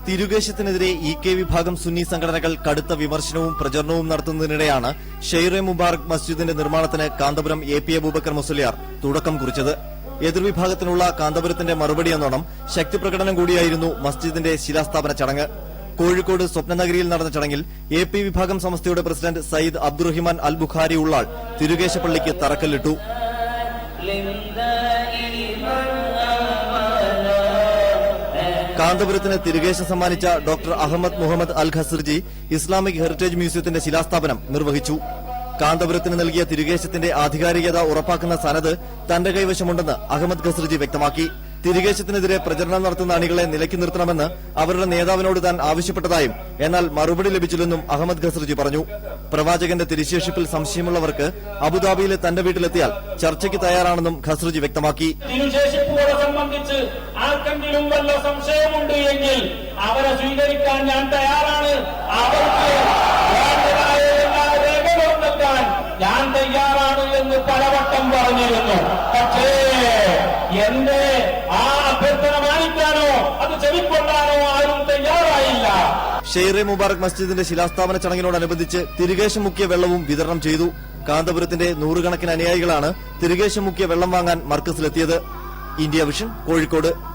തിരുകേശത്തിനെതിരെ ഇ.കെ. വിഭാഗം സുന്നി സംഘടനകൾ കടുത്ത വിമർശനവും പ്രചരണവും നടത്തുന്നതിനിടെയാണ് ഷെയ്റെ മുബാറക് മസ്ജിദിന്റെ നിർമ്മാണത്തിന് കാന്തപുരം എ.പി. അബൂബക്കർ മുസ്ലിയാർ തുടക്കം കുറിച്ചത്. എതിർവിഭാഗത്തിനുള്ള കാന്തപുരത്തിന്റെ മറുപടിയെന്നോണം ശക്തിപ്രകടനം കൂടിയായിരുന്നു മസ്ജിദിന്റെ ശിലാസ്ഥാപന ചടങ്ങ്. കോഴിക്കോട് സ്വപ്നനഗരിയിൽ നടന്ന ചടങ്ങിൽ എ.പി. വിഭാഗം സമസ്തയുടെ പ്രസിഡന്റ് സയ്യിദ് അബ്ദുറഹിമാൻ അൽ ബുഖാരി ഉള്ളാൾ തിരുകേശപ്പള്ളിക്ക് തറക്കല്ലിട്ടു. കാന്തപുരത്തിന് തിരുകേശം സമ്മാനിച്ച ഡോക്ടർ അഹമ്മദ് മുഹമ്മദ് അൽ ഖസ്ർജി ഇസ്ലാമിക് ഹെറിറ്റേജ് മ്യൂസിയത്തിന്റെ ശിലാസ്ഥാപനം നിർവഹിച്ചു. കാന്തപുരത്തിന് നൽകിയ തിരുകേശത്തിന്റെ ആധികാരികത ഉറപ്പാക്കുന്ന സനത് തന്റെ കൈവശമുണ്ടെന്ന് അഹമ്മദ് ഖസ്ർജി വ്യക്തമാക്കി. തിരുകേശത്തിനെതിരെ പ്രചരണം നടത്തുന്ന അണികളെ നിലയ്ക്ക് നിർത്തണമെന്ന് അവരുടെ നേതാവിനോട് താൻ ആവശ്യപ്പെട്ടതായും എന്നാൽ മറുപടി ലഭിച്ചില്ലെന്നും അഹമ്മദ് ഖസ്ർജി പറഞ്ഞു. പ്രവാചകന്റെ തിരുശേഷിപ്പിൽ സംശയമുള്ളവർക്ക് അബുദാബിയിലെ തന്റെ വീട്ടിലെത്തിയാൽ ചർച്ചയ്ക്ക് തയ്യാറാണെന്നും ഖസ്ർജി വ്യക്തമാക്കി. തിരുശേഷിപ്പുകളെ സംബന്ധിച്ച് ആർക്കെങ്കിലും വല്ല സംശയമുണ്ട് എങ്കിൽ അവരെ സ്വീകരിക്കാൻ ഞാൻ തയ്യാറാണ്. അവർക്ക് വേണ്ടതായ എല്ലാ രേഖകളും നൽകാൻ ഞാൻ തയ്യാറാണ് എന്ന് പലവട്ടം പറഞ്ഞിരുന്നു. പക്ഷേ എന്റെ ആ അഭ്യർത്ഥന മാനിക്കാനോ അത് ചെവിക്കൊണ്ടാനോ ആരും തയ്യാറായില്ല. ഷെയ്റെ മുബാറക് മസ്ജിദിന്റെ ശിലാസ്ഥാപന ചടങ്ങിനോടനുബന്ധിച്ച് തിരുകേശം മുക്കിയ വെള്ളവും വിതരണം ചെയ്തു. കാന്തപുരത്തിന്റെ നൂറുകണക്കിന് അനുയായികളാണ് തിരുകേശം മുക്കിയ വെള്ളം വാങ്ങാൻ മർക്കസിലെത്തിയത്. India vision, Kozhikode.